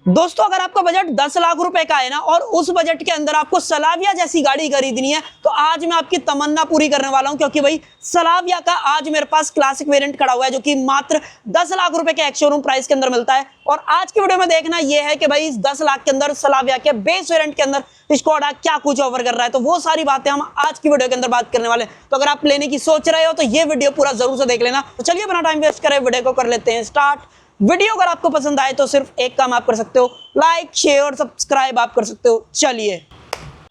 दोस्तों अगर आपका बजट 10 लाख रुपए का है ना और उस बजट के अंदर आपको सलाविया जैसी गाड़ी खरीदनी है तो आज मैं आपकी तमन्ना पूरी करने वाला हूं, क्योंकि भाई सलाविया का आज मेरे पास क्लासिक वेरिएंट खड़ा हुआ है जो कि मात्र 10 लाख रुपए के एक्स शोरूम प्राइस के अंदर मिलता है। और आज की वीडियो में देखना यह है कि भाई इस 10 लाख के अंदर सलाविया के बेस वेरिएंट के अंदर स्कोडा क्या कुछ ऑफर कर रहा है, तो वो सारी बातें हम आज की वीडियो के अंदर बात करने वाले हैं। तो अगर आप लेने की सोच रहे हो तो ये वीडियो पूरा जरूर से देख लेना। तो चलिए बिना टाइम वेस्ट करें वीडियो को कर लेते हैं स्टार्ट। वीडियो अगर आपको पसंद आए तो सिर्फ एक काम आप कर सकते हो, लाइक शेयर और सब्सक्राइब आप कर सकते हो। चलिए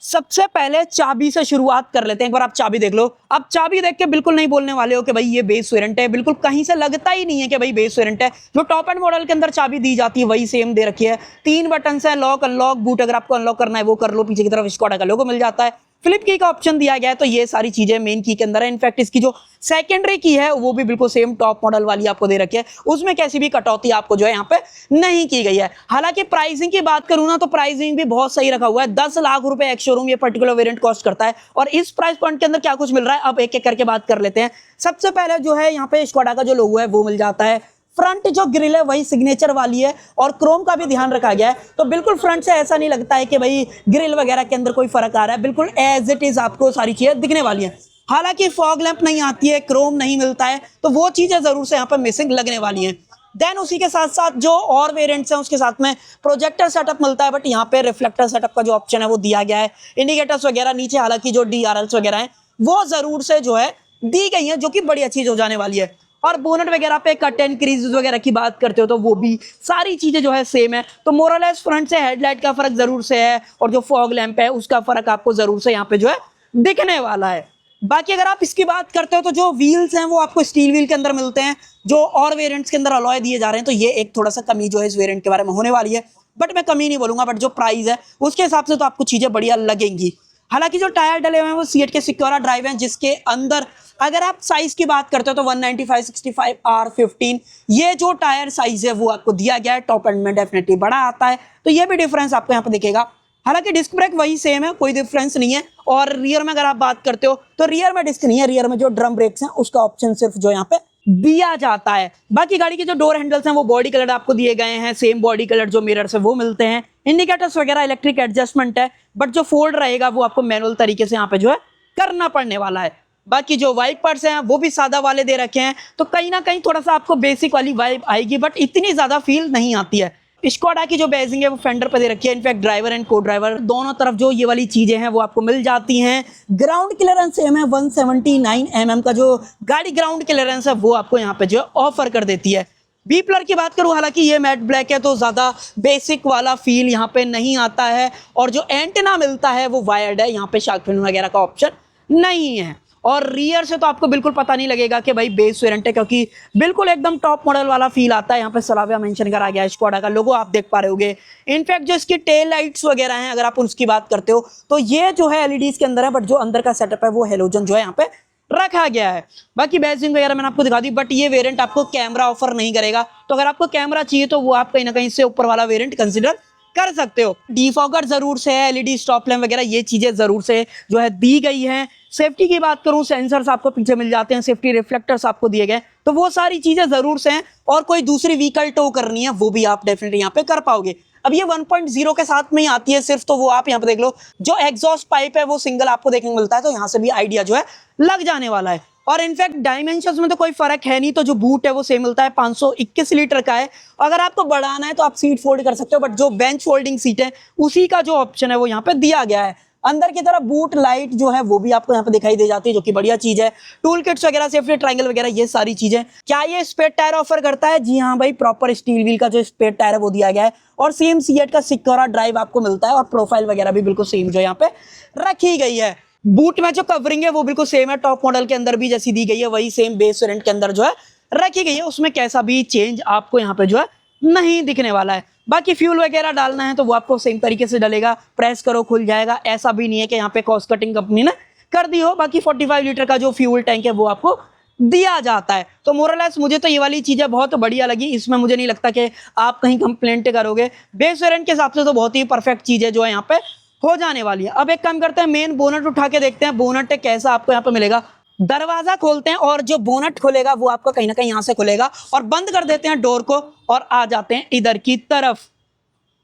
सबसे पहले चाबी से शुरुआत कर लेते हैं। एक बार आप चाबी देख लो। आप चाबी देख के बिल्कुल नहीं बोलने वाले हो कि भाई ये बेस वेरिएंट है, बिल्कुल कहीं से लगता ही नहीं है कि भाई बेस वेरिएंट है। जो टॉप एंड मॉडल के अंदर चाबी दी जाती है वही सेम दे रखी है। 3 बटन है, लॉक अनलॉक बूट, अगर आपको अनलॉक करना है वो कर लो। पीछे की तरफ स्कोडा का लोगो मिल जाता है, फ्लिप की का ऑप्शन दिया गया है। तो ये सारी चीजें मेन की के अंदर है। इनफैक्ट इसकी जो सेकेंडरी की है वो भी बिल्कुल सेम टॉप मॉडल वाली आपको दे रखी है, उसमें कैसी भी कटौती आपको जो है यहाँ पे नहीं की गई है। हालांकि प्राइसिंग की बात करूं ना तो प्राइसिंग भी बहुत सही रखा हुआ है। 10 लाख रुपए एक्स शोरूम ये पर्टिकुलर वेरिएंट कॉस्ट करता है। और इस प्राइस पॉइंट के अंदर क्या कुछ मिल रहा है अब एक एक करके बात कर लेते हैं। सबसे पहले जो है यहाँ पे स्कोडा का जो लोगो है वो मिल जाता है। फ्रंट जो ग्रिल है वही सिग्नेचर वाली है और क्रोम का भी ध्यान रखा गया है। तो बिल्कुल फ्रंट से ऐसा नहीं लगता है कि भाई ग्रिल वगैरह के अंदर कोई फर्क आ रहा है, बिल्कुल एज इट इज आपको सारी चीजें दिखने वाली है। हालांकि फॉग लैंप नहीं आती है, क्रोम नहीं मिलता है, तो वो चीजें जरूर से यहाँ पर मिसिंग लगने वाली है। देन उसी के साथ साथ जो और वेरिएंट्स हैं उसके साथ में प्रोजेक्टर सेटअप मिलता है, बट यहाँ पे रिफ्लेक्टर सेटअप का जो ऑप्शन है वो दिया गया है। इंडिकेटर्स वगैरह नीचे हालांकि जो DRLs वगैरह हैं वो जरूर से जो है दी गई है, जो कि बढ़िया चीज हो जाने वाली है। और बोनट वगैरह पे कट एंड क्रीज वगैरह की बात करते हो तो वो भी सारी चीजें जो है सेम है। तो मोरलेस फ्रंट से हेडलाइट का फर्क जरूर से है और जो फॉग लैंप है उसका फर्क आपको जरूर से यहाँ पे जो है दिखने वाला है। बाकी अगर आप इसकी बात करते हो तो जो व्हील्स हैं वो आपको स्टील व्हील के अंदर मिलते हैं। जो और वेरिएंट्स के अंदर अलॉय दिए जा रहे हैं तो ये एक थोड़ा सा कमी जो है इस वेरिएंट के बारे में होने वाली है, बट मैं कमी नहीं बोलूंगा, बट जो प्राइस है उसके हिसाब से तो आपको चीजें बढ़िया लगेंगी। हालांकि जो टायर डले हुए हैं वो सीएट के सिक्योरा ड्राइव हैं, जिसके अंदर अगर आप साइज की बात करते हो तो 195/65 R15 ये जो टायर साइज है वो आपको दिया गया है। टॉप एंड में डेफिनेटली बड़ा आता है, तो ये भी डिफरेंस आपको यहाँ पे दिखेगा। हालांकि डिस्क ब्रेक वही सेम है, कोई डिफरेंस नहीं है। और रियर में अगर आप बात करते हो तो रियर में डिस्क नहीं है, रियर में जो ड्रम ब्रेक्स हैं उसका ऑप्शन सिर्फ जो यहाँ पे दिया जाता है। बाकी गाड़ी के जो डोर हैंडल्स हैं वो बॉडी कलर आपको दिए गए हैं, सेम बॉडी कलर जो मिरर्स है वो मिलते हैं। इंडिकेटर्स वगैरह इलेक्ट्रिक एडजस्टमेंट है, बट जो फोल्ड रहेगा वो आपको मैनुअल तरीके से यहाँ पे जो है करना पड़ने वाला है। बाकी जो वाइपर्स हैं वो भी सादा वाले दे रखे हैं, तो कहीं ना कहीं थोड़ा सा आपको बेसिक वाली वाइब आएगी, बट इतनी ज्यादा फील नहीं आती है। स्कोडा की जो बेसिंग है वो फेंडर पे दे रखी है। इनफैक्ट ड्राइवर एंड को ड्राइवर दोनों तरफ जो ये वाली चीजें हैं वो आपको मिल जाती हैं। ग्राउंड क्लियरेंस सेम है, 179 mm का जो गाड़ी ग्राउंड क्लियरेंस है वो आपको यहाँ पे जो ऑफर कर देती है। बी प्लर की बात करूं, हालांकि ये मैट ब्लैक है तो ज्यादा बेसिक वाला फील यहाँ पे नहीं आता है। और जो एंटेना मिलता है वो वायर्ड है, यहाँ पे शार्क फिन वगैरह का ऑप्शन नहीं है। और रियर से तो आपको बिल्कुल पता नहीं लगेगा कि भाई बेस वेरिएंट है, क्योंकि बिल्कुल एकदम टॉप मॉडल वाला फील आता है। यहाँ पे सलाविया मेंशन करा गया है, स्कोडा का लोगो आप देख पा रहे होगे। इनफैक्ट जो इसकी टेल लाइट्स वगैरह हैं अगर आप उसकी बात करते हो तो ये जो है एलईडीज के अंदर है, बट जो अंदर का सेटअप है वो हेलोजन जो है यहाँ पे रखा गया है। बाकी बेसिंग वगैरह मैंने आपको दिखा दी, बट ये वेरिएंट आपको कैमरा ऑफर नहीं करेगा। तो अगर आपको कैमरा चाहिए तो वो आप कहीं ना कहीं से ऊपर वाला वेरिएंट कंसिडर कर सकते हो। डिफॉगर जरूर से है, एलईडी स्टॉप लैम्प वगैरह ये चीजें जरूर से जो है दी गई हैं। सेफ्टी की बात करूं, सेंसर्स आपको पीछे मिल जाते हैं, सेफ्टी रिफ्लेक्टर्स आपको दिए गए, तो वो सारी चीजें जरूर से हैं। और कोई दूसरी व्हीकल टो करनी है वो भी आप डेफिनेटली यहाँ पे कर पाओगे। अब ये 1.0 के साथ में ही आती है सिर्फ, तो वो आप यहाँ पे देख लो। जो एग्जॉस्ट पाइप है वो सिंगल आपको देखने को मिलता है, तो यहाँ से भी आइडिया जो है लग जाने वाला है। और इनफैक्ट डायमेंशंस में तो कोई फर्क है नहीं, तो जो बूट है वो सेम मिलता है, 521 लीटर का है। अगर आपको बढ़ाना है तो आप सीट फोल्ड कर सकते हो, बट जो बेंच फोल्डिंग सीट है उसी का जो ऑप्शन है वो यहाँ पे दिया गया है। अंदर की तरफ बूट लाइट जो है वो भी आपको यहाँ पे दिखाई दे जाती है, जो कि बढ़िया चीज है। टूल किट्स वगैरह, सेफ्टी ट्रायंगल वगैरह ये सारी चीजें। क्या ये स्पेयर टायर ऑफर करता है? जी हाँ भाई, प्रॉपर स्टील व्हील का जो स्पेयर टायर है वो दिया गया है। और सेम सीएट का सिक्योरा ड्राइव आपको मिलता है, और प्रोफाइल वगैरह भी बिल्कुल सेम जो यहाँ पे रखी गई है। बूट में जो कवरिंग है वो बिल्कुल सेम है, टॉप मॉडल के अंदर भी जैसी दी गई है वही सेम बेस वेरिएंट के अंदर जो है रखी गई है। उसमें कैसा भी चेंज आपको यहाँ पे जो है नहीं दिखने वाला है। बाकी फ्यूल वगैरह डालना है तो वो आपको सेम तरीके से डलेगा, प्रेस करो खुल जाएगा। ऐसा भी नहीं है कि यहाँ पे कॉस्ट कटिंग कंपनी ने कर दी हो। बाकी 45 लीटर का जो फ्यूल टैंक है वो आपको दिया जाता है। तो मोरलेस मुझे तो ये वाली चीजें बहुत बढ़िया लगी, इसमें मुझे नहीं लगता कि आप कहीं कंप्लेंट करोगे। बेस वेरिएंट के हिसाब से तो बहुत ही परफेक्ट चीजें जो है यहाँ पे हो जाने वाली है। अब एक काम करते हैं, मेन बोनट उठा के देखते हैं बोनट कैसा आपको यहाँ पे मिलेगा। दरवाजा खोलते हैं और जो बोनट खुलेगा वो आपको कहीं ना कहीं यहां से खुलेगा, और बंद कर देते हैं डोर को और आ जाते हैं इधर की तरफ।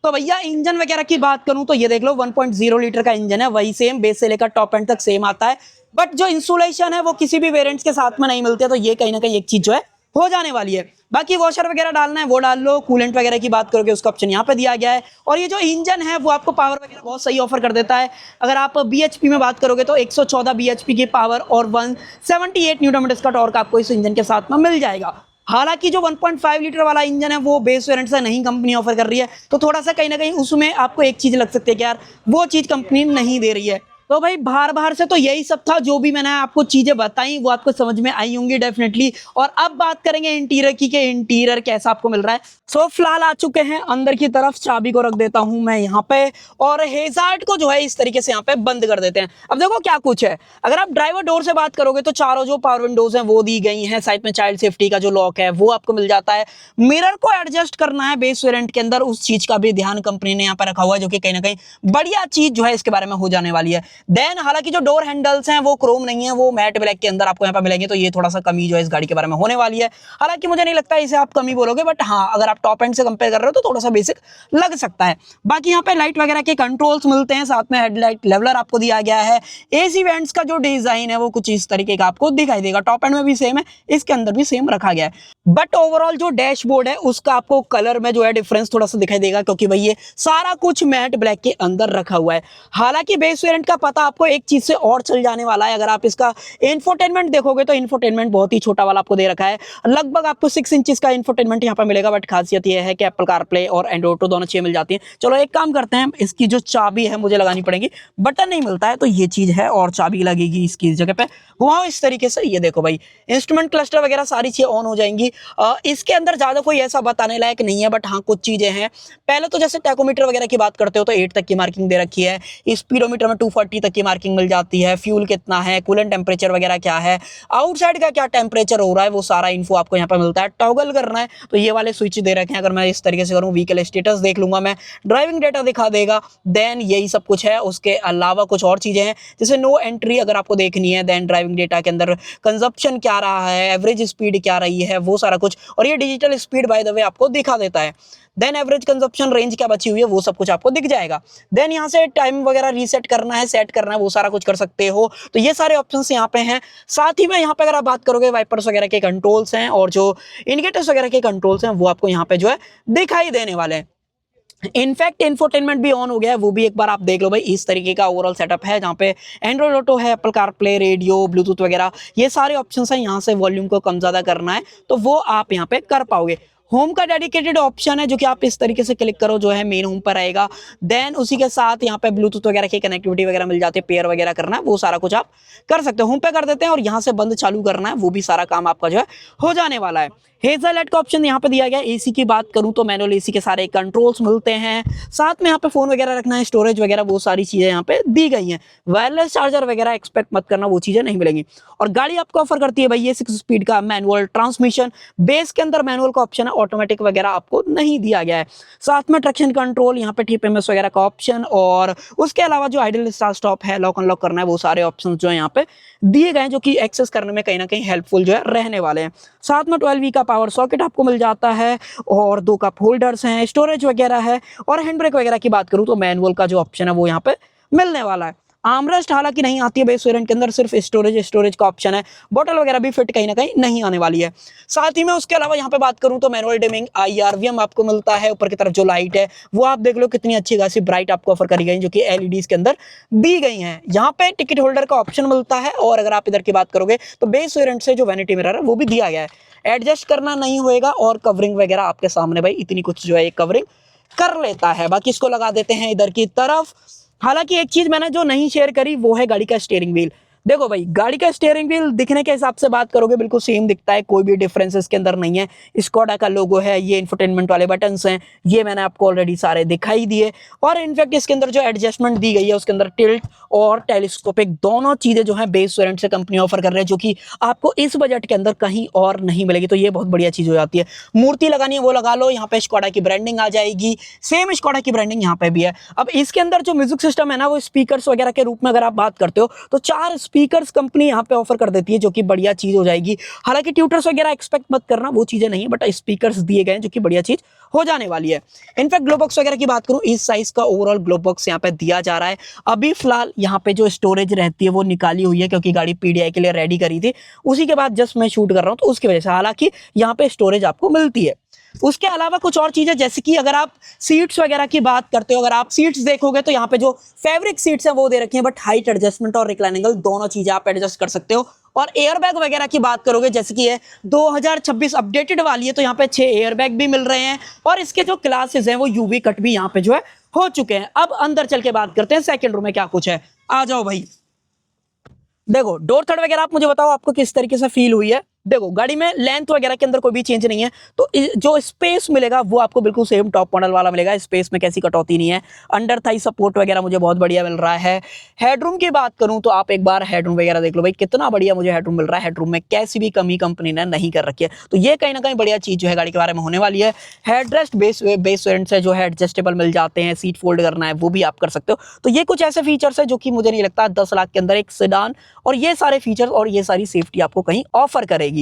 तो भैया इंजन वगैरह की बात करूं तो ये देख लो 1.0 लीटर का इंजन है, वही सेम बेस से लेकर टॉप एंड तक सेम आता है, बट जो इंसुलेशन है वो किसी भी वेरिएंट्स के साथ में नहीं मिलते, तो ये कहीं ना कहीं एक चीज जो है हो जाने वाली है। बाकी वॉशर वगैरह डालना है वो डाल लो, कूलेंट वगैरह की बात करोगे उसका ऑप्शन यहाँ पे दिया गया है। और ये जो इंजन है वो आपको पावर वगैरह बहुत सही ऑफर कर देता है। अगर आप बीएचपी में बात करोगे तो 114 बीएचपी की पावर और 178 न्यूटन मीटर का टॉर्क आपको इस इंजन के साथ में मिल जाएगा। हालांकि जो 1.5 लीटर वाला इंजन है वो बेस वेरिएंट से नहीं कंपनी ऑफर कर रही है, तो थोड़ा सा कहीं ना कहीं उसमें आपको एक चीज लग सकती है कि यार वो चीज कंपनी नहीं दे रही है। तो भाई बाहर बाहर से तो यही सब था, जो भी मैंने आपको चीजें बताई वो आपको समझ में आई होंगी डेफिनेटली। और अब बात करेंगे इंटीरियर की, कि इंटीरियर कैसा आपको मिल रहा है। सो फिलहाल आ चुके हैं अंदर की तरफ, चाबी को रख देता हूं मैं यहाँ पे और हेजार्ड को जो है इस तरीके से यहाँ पे बंद कर देते हैं। अब देखो क्या कुछ है, अगर आप ड्राइवर डोर से बात करोगे तो चारों जो पावर विंडोज हैं वो दी गई हैं, साइड में चाइल्ड सेफ्टी का जो लॉक है वो आपको मिल जाता है। मिरर को एडजस्ट करना है बेस वेरिएंट के अंदर, उस चीज का भी ध्यान कंपनी ने यहाँ पे रखा हुआ है, जो कि कहीं ना कहीं बढ़िया चीज जो है इसके बारे में हो जाने वाली है। देन हालांकि जो डोर हैंडल्स हैं वो क्रोम नहीं है, वो मैट ब्लैक के अंदर आपको यहाँ पे मिलेंगे, तो ये थोड़ा सा कमी जो है इस गाड़ी के बारे में होने वाली है। हालांकि मुझे नहीं लगता इसे आप कमी बोलोगे, बट हाँ अगर आप टॉप एंड से कंपेयर कर रहे हो तो थोड़ा सा बेसिक लग सकता है। बाकी यहाँ पे लाइट वगैरह के कंट्रोल्स मिलते हैं, साथ में हेडलाइट लेवलर आपको दिया गया है। एसी वेंट्स का जो डिजाइन है वो कुछ इस तरीके का आपको दिखाई देगा, टॉप एंड में भी सेम है, इसके अंदर भी सेम रखा गया है। बट ओवरऑल जो डैशबोर्ड है उसका आपको कलर में जो है डिफरेंस थोड़ा सा दिखाई देगा, क्योंकि भाई ये सारा कुछ मैट ब्लैक के अंदर रखा हुआ है। हालांकि बेस वेरिएंट का पता आपको एक चीज से और चल जाने वाला है, अगर आप इसका इंफोटेनमेंट देखोगे तो इंफोटेनमेंट बहुत ही छोटा वाला आपको दे रखा है, लगभग आपको 6 इंचेस का इंफोटेनमेंट यहाँ पर मिलेगा। बट खासियत यह है कि एप्पल कारप्ले और एंड्रॉइड ऑटो दोनों चीजें मिल जाती हैं। चलो एक काम करते हैं, इसकी जो चाबी है मुझे लगानी पड़ेगी, बटन नहीं मिलता है तो ये चीज है और चाबी लगेगी इसकी जगह पे, घुमाओ इस तरीके से। ये देखो भाई इंस्ट्रूमेंट क्लस्टर वगैरह सारी चीजें ऑन हो जाएंगी। इसके अंदर ज्यादा कोई ऐसा बताने लायक नहीं है, बट हाँ कुछ चीजें हैं। पहले तो जैसे टैकोमीटर वगैरह की बात करते हो तो 8 तक की मार्किंग दे रखी है, स्पीडोमीटर में 240 तक की मार्किंग मिल जाती है, फ्यूल कितना है, कूलेंट टेम्परेचर वगैरह क्या है, आउटसाइड का क्या टेम्परेचर हो रहा है, वो सारा इन्फो आपको यहाँ पे मिलता है। टॉगल करना है तो ये वाले स्विच दे रखे हैं, अगर मैं इस तरीके से करूँ व्हीकल स्टेटस देख लूंगा मैं, ड्राइविंग डेटा दिखा देगा। देन यही सब कुछ है, उसके अलावा कुछ और चीजें हैं जैसे नो एंट्री अगर आपको देखनी है, देन ड्राइविंग डेटा के अंदर कंजप्शन क्या रहा है, एवरेज स्पीड क्या रही है, वो सारा कुछ, और ये digital speed by the way आपको दिखा देता है। देन एवरेज कंजप्शन रेंज क्या बची हुई है वो सब कुछ आपको दिख जाएगा। देन यहाँ से टाइम वगैरह रीसेट करना है, सेट करना है, वो सारा कुछ कर सकते हो। तो ये सारे ऑप्शंस यहाँ पे हैं। साथ ही में यहाँ पे अगर आप बात करोगे वाइपर्स वगैरह के कंट्रोल्स हैं और जो इंडिकेटर्स वगैरह के कंट्रोल्स हैं वो आपको यहाँ पे जो है दिखाई देने वाले हैं। इनफैक्ट इंफोटेनमेंट भी ऑन हो गया है, वो भी एक बार आप देख लो भाई। इस तरीके का ओवरऑल सेटअप है जहाँ पे एंड्रॉइड ऑटो है, एप्पल कारप्ले, रेडियो, ब्लूटूथ वगैरह ये सारे ऑप्शंस हैं। यहाँ से वॉल्यूम को कम ज्यादा करना है तो वो आप यहाँ पे कर पाओगे। होम का डेडिकेटेड ऑप्शन है जो कि आप इस तरीके से क्लिक करो जो है मेन होम पर आएगा। देन उसी के साथ यहाँ पे ब्लूटूथ वगैरह की कनेक्टिविटी वगैरह मिल जाती है, पेयर वगैरह करना है वो सारा कुछ आप कर सकते हो। होम पे कर देते हैं और यहाँ से बंद चालू करना है, वो भी सारा काम आपका जो है हो जाने वाला है। हेजलनट का ऑप्शन यहाँ पे दिया गया है। एसी की बात करूं तो मैनुअल एसी के सारे कंट्रोल्स मिलते हैं, साथ में यहाँ पे फोन वगैरह रखना है, स्टोरेज वगैरह वो सारी चीजें यहाँ पे दी गई हैं। वायरलेस चार्जर वगैरह एक्सपेक्ट मत करना, वो चीजें नहीं मिलेंगी। और गाड़ी आपको ऑफर करती है भाई ये 6 स्पीड का मैनुअल ट्रांसमिशन, बेस के अंदर मैनुअल का ऑप्शन है, ऑटोमेटिक वगैरह आपको नहीं दिया गया है। साथ में ट्रैक्शन कंट्रोल, यहाँ पे TPMS वगैरह का ऑप्शन, और उसके अलावा जो आइडल स्टार्ट स्टॉप है, लॉक अनलॉक करना है, वो सारे ऑप्शन जो है यहाँ पे दिए गए हैं, जो कि एक्सेस करने में कहीं ना कहीं हेल्पफुल जो है रहने वाले हैं। साथ में 12V का पावर सॉकेट आपको मिल जाता है और 2 कप होल्डर्स हैं, स्टोरेज वगैरह है। और हैंड ब्रेक वगैरह की बात करूं तो मैनुअल का जो ऑप्शन है वो यहाँ पे मिलने वाला है। आर्मरेस्ट हालांकि नहीं आती है बेस वेरिएंट के अंदर, सिर्फ स्टोरेज का ऑप्शन है। बॉटल वगैरह भी फिट कहीं ना कहीं नहीं आने वाली है। साथ ही में उसके अलावा यहाँ पे बात करूं तो मैनुअल डिमिंग IRVM आपको मिलता है। ऊपर की तरफ जो लाइट है वो आप देख लो कितनी अच्छी खासी ब्राइट आपको ऑफर करी गई, जो कि LEDs के अंदर दी गई है। यहाँ पे टिकट होल्डर का ऑप्शन मिलता है। और अगर आप इधर की बात करोगे तो बेस वेरिएंट से जो वैनिटी मिरर है वो भी दिया गया है, एडजस्ट करना नहीं होएगा। और कवरिंग वगैरह आपके सामने भाई इतनी कुछ जो है एक कवरिंग कर लेता है। बाकी इसको लगा देते हैं इधर की तरफ। हालांकि एक चीज मैंने जो नहीं शेयर करी वो है गाड़ी का स्टीयरिंग व्हील। देखो भाई गाड़ी का स्टीयरिंग व्हील दिखने के हिसाब से बात करोगे बिल्कुल सेम दिखता है, कोई भी डिफरेंस इसके अंदर नहीं है। स्कोडा का लोगो है, ये इंफोटेनमेंट वाले बटन्स हैं, ये मैंने आपको ऑलरेडी सारे दिखाई दिए। और इनफैक्ट इसके अंदर जो एडजस्टमेंट दी गई है उसके अंदर टिल्ट और टेलीस्कोपिक दोनों चीजें जो है बेस वेरिएंट से कंपनी ऑफर कर रही है, जो कि आपको इस बजट के अंदर कहीं और नहीं मिलेगी। तो ये बहुत बढ़िया चीज हो जाती है। मूर्ति लगानी है वो लगा लो, यहाँ पे स्कोडा की ब्रांडिंग आ जाएगी, सेम स्कोडा की ब्रांडिंग यहाँ पे भी है। अब इसके अंदर जो म्यूजिक सिस्टम है ना वो स्पीकर्स वगैरह के रूप में अगर आप बात करते हो तो 4 स्पीकर्स कंपनी यहाँ पे ऑफर कर देती है, जो कि बढ़िया चीज हो जाएगी। हालांकि ट्यूटर्स वगैरह एक्सपेक्ट मत करना, वो चीजें नहीं है, बट स्पीकर्स दिए गए हैं जो कि बढ़िया चीज हो जाने वाली है। इनफैक्ट ग्लो बॉक्स वगैरह की बात करूं, इस साइज का ओवरऑल ग्लो बॉक्स यहाँ पे दिया जा रहा है। अभी फिलहाल यहाँ पे जो स्टोरेज रहती है वो निकाली हुई है, क्योंकि गाड़ी पीडीआई के लिए रेडी करी थी, उसी के बाद जस्ट मैं शूट कर रहा हूँ, तो उसकी वजह से। हालांकि यहाँ पे स्टोरेज आपको मिलती है। उसके अलावा कुछ और चीजें, जैसे कि अगर आप सीट्स वगैरह की बात करते हो, अगर आप सीट्स देखोगे तो यहाँ पे जो फैब्रिक सीट्स हैं वो दे रखी हैं, बट हाइट एडजस्टमेंट और रिक्लाइनिंग एंगल दोनों चीजें आप एडजस्ट कर सकते हो। और एयरबैग वगैरह की बात करोगे, जैसे कि ये 2026 अपडेटेड वाली है, तो यहाँ पे 6 एयरबैग भी मिल रहे हैं, और इसके जो क्लासेस हैं वो यूवी कट भी यहाँ पे जो है हो चुके हैं। अब अंदर चल के बात करते हैं सेकंड रो में क्या कुछ है। आ जाओ भाई। देखो डोर थर्ड वगैरह आप मुझे बताओ आपको किस तरीके से फील हुई है। देखो गाड़ी में लेंथ वगैरह के अंदर कोई भी चेंज नहीं है, तो जो स्पेस मिलेगा वो आपको बिल्कुल सेम टॉप मॉडल वाला मिलेगा। स्पेस में कैसी कटौती नहीं है। अंडर थाई सपोर्ट वगैरह मुझे बहुत बढ़िया मिल रहा है। हेडरूम की बात करूं तो आप एक बार हेडरूम वगैरह देख लो भाई, कितना बढ़िया मुझे हेडरूम मिल रहा है। हेडरूम में कैसी भी कमी कंपनी ने नहीं कर रखी है, तो ये कहीं ना कहीं बढ़िया चीज जो है गाड़ी के बारे में होने वाली है। हेडरेस्ट बेस वेरिएंट से जो है एडजस्टेबल मिल जाते हैं, सीट फोल्ड करना है वो भी आप कर सकते हो। तो ये कुछ ऐसे फीचर्स है जो कि मुझे नहीं लगता 10 लाख के अंदर एक सेडान और ये सारे फीचर्स और ये सारी सेफ्टी आपको कहीं ऑफर करेगी।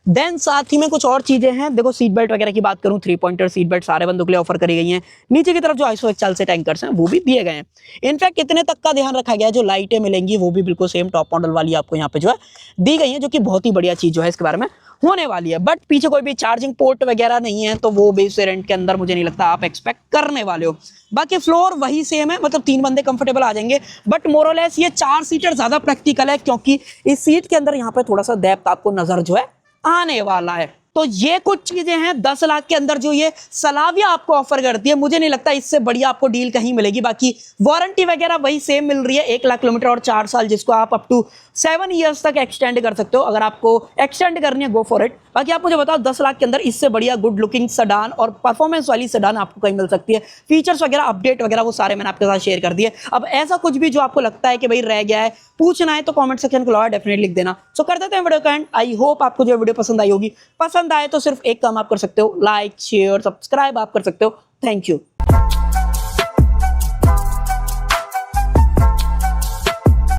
देन साथ ही में कुछ और चीजें हैं। देखो सीट बेल्ट वगैरह की बात करूं, 3 पॉइंटर सीट बेल्ट सारे बंदों के लिए ऑफर करी गई हैं। नीचे की तरफ जो आइसो 140 से टैंकर्स हैं वो भी दिए गए हैं। इनफैक्ट इतने तक का ध्यान रखा गया है, जो लाइटें मिलेंगी वो भी बिल्कुल सेम टॉप मॉडल वाली आपको यहाँ पे जो है दी गई है, जो कि बहुत ही बढ़िया चीज जो है इसके बारे में होने वाली है। बट पीछे कोई भी चार्जिंग पोर्ट वगैरह नहीं है, तो वो बेस वेरिएंट के अंदर मुझे नहीं लगता आप एक्सपेक्ट करने वाले हो। बाकी फ्लोर वही सेम है, मतलब 3 बंदे कंफर्टेबल आ जाएंगे, बट मोरलेस ये 4 सीटर ज्यादा प्रैक्टिकल है, क्योंकि इस सीट के अंदर यहाँ पे थोड़ा सा डेप्थ आपको नजर जो है आने वाला है। तो ये कुछ चीजें हैं 10 लाख के अंदर जो ये सलाविया आपको ऑफर करती है। मुझे नहीं लगता इससे बढ़िया आपको डील कहीं मिलेगी। बाकी वारंटी वगैरह वही सेम मिल रही है, 1 लाख किलोमीटर और 4 साल, जिसको आप अप टू 7 ईयर्स तक एक्सटेंड कर सकते हो। अगर आपको एक्सटेंड करनी है गो फॉर इट। बाकी आप मुझे बताओ 10 लाख के अंदर इससे बढ़िया गुड लुकिंग सेडान और परफॉर्मेंस वाली सेडान आपको कहीं मिल सकती है। फीचर्स वगैरह अपडेट वगैरह वो सारे मैंने आपके साथ शेयर कर दिए। अब ऐसा कुछ भी जो आपको लगता है कि भाई रह गया है, पूछना है, तो कमेंट सेक्शन को डेफिनेटली लिख देना। सो कर देते हैं वीडियो का एंड। आई होप आपको जो वीडियो पसंद आई होगी। पसंद आए तो सिर्फ एक काम आप कर सकते हो, लाइक शेयर सब्सक्राइब आप कर सकते हो। Thank you.